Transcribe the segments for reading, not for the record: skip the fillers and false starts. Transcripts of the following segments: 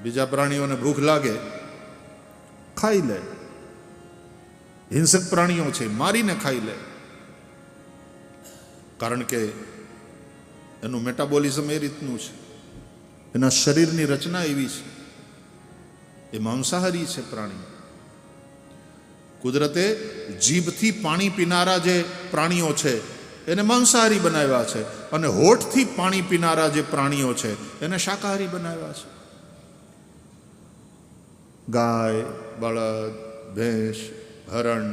બીજા પ્રાણીઓને ભૂખ લાગે, ખાઈ લે. હિંસક પ્રાણીઓ છે, મારીને ખાઈ લે, કારણ કે એનું મેટાબોલિઝમ એ રીતનું છે, એના શરીરની રચના એવી છે. એ માંસાહારી છે પ્રાણી. કુદરતે જીભથી પાણી પીનારા જે પ્રાણીઓ છે એને માંસાહારી બનાવ્યા છે, અને હોઠથી પાણી પીનારા જે પ્રાણીઓ છે એને શાકાહારી બનાવ્યા છે. ગાય, બળદ, ભેંસ, હરણ,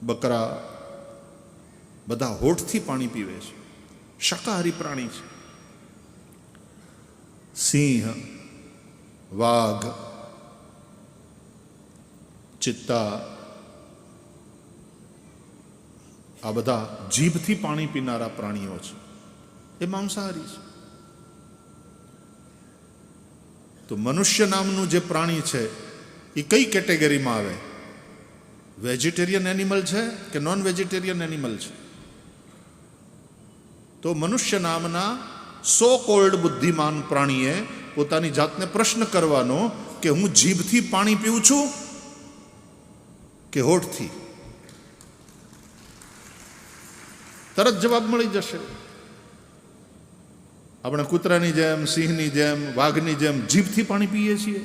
બકરા બધા હોઠથી પાણી પીવે છે, શાકાહારી પ્રાણી છે. સિંહ, વાઘ, ચિત્તા આ બધા જીભથી પાણી પીનારા પ્રાણીઓ છે, એ માંસાહારી છે. તો મનુષ્ય નામનું જે પ્રાણી છે એ કઈ કેટેગરીમાં આવે? વેજીટેરિયન એનિમલ છે કે નોન વેજીટેરિયન એનિમલ છે? તો મનુષ્ય નામના સો કોલ્ડ બુદ્ધિમાન પ્રાણીએ પોતાની જાતને પ્રશ્ન કરવાનો કે હું જીભથી પાણી પીઉં છું કે હોઠથી? તરત જવાબ મળી જશે. આપણે કૂતરાની જેમ, સિંહની જેમ, વાઘની જેમ જીભથી પાણી પીએ છીએ?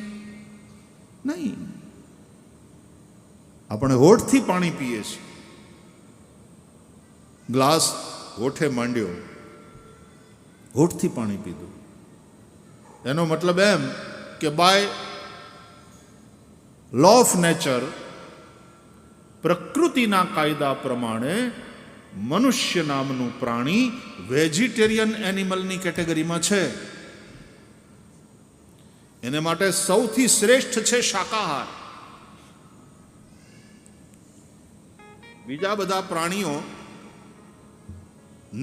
નહીં, આપણે હોઠથી પાણી પીએ છીએ. ગ્લાસ હોઠે માંડ્યો, હોઠથી પાણી પીધું. એનો મતલબ એમ કે બાય લો ઓફ નેચર, પ્રકૃતિના કાયદા પ્રમાણે મનુષ્ય નામનું પ્રાણી વેજીટેરિયન એનિમલની કેટેગરીમાં છે. એને માટે સૌથી શ્રેષ્ઠ છે શાકાહાર. બીજા બધા પ્રાણીઓ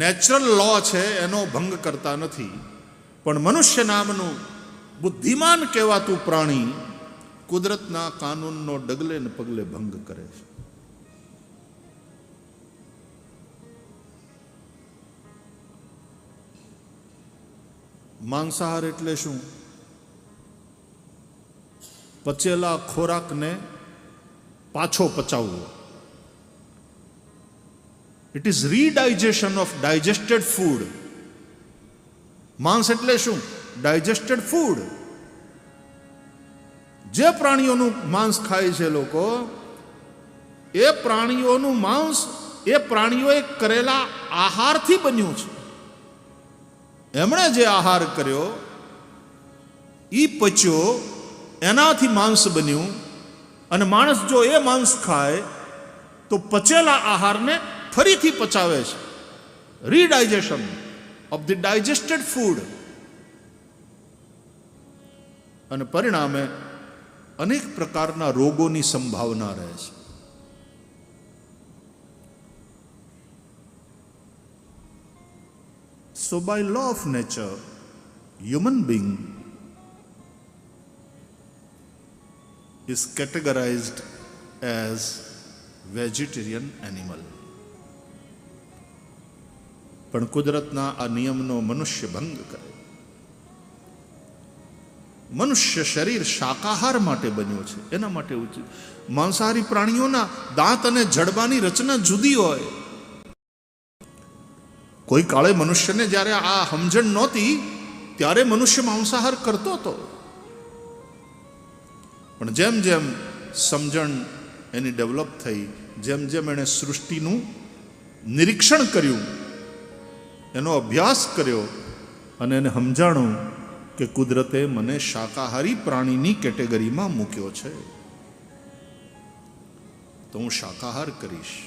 નેચરલ લો છે એનો ભંગ કરતા નથી, પણ મનુષ્ય નામનું બુદ્ધિમાન કહેવાતું પ્રાણી કુદરતના કાનૂનનો ડગલે ને પગલે ભંગ કરે છે. માંસાહાર એટલે શું? પચેલા ખોરાકને પાછો પચાવવો. It is redigestion of digested food. માંસ એટલે શું? Digested food. જે પ્રાણીઓનું માંસ ખાય છે લોકો, એ પ્રાણીઓનું માંસ એ પ્રાણીઓએ કરેલા આહારથી બન્યું છે. એમણે જે આહાર કર્યો એ પચ્યો, એનાથી માંસ બન્યું. અને માણસ જો એ માંસ ખાય તો પચેલા આહારને ફરીથી પચાવે છે. રીડાઇજેશન ઓફ ધ ડાયજેસ્ટેડ ફૂડ. અને પરિણામે અનેક પ્રકારના રોગોની સંભાવના રહે છે. So by law of nature, human being is categorized as vegetarian animal. પણ કુદરતના આ નિયમનો મનુષ્ય ભંગ કરે. મનુષ્ય શરીર શાકાહાર માટે બન્યો છે, એના માટે ઉચિત. માંસાહારી પ્રાણીઓના દાંત અને જડબાની રચના જુદી હોય. કોઈ કાળે મનુષ્યને જ્યારે આ સમજણ નહોતી ત્યારે મનુષ્ય માંસાહાર કરતો હતો. પણ જેમ જેમ સમજણ એની ડેવલપ થઈ, જેમ જેમ એણે સૃષ્ટિનું નિરીક્ષણ કર્યું, એનો અભ્યાસ કર્યો અને એને સમજાણું કે કુદરતે મને શાકાહારી પ્રાણીની કેટેગરીમાં મૂક્યો છે, તો હું શાકાહાર કરીશ.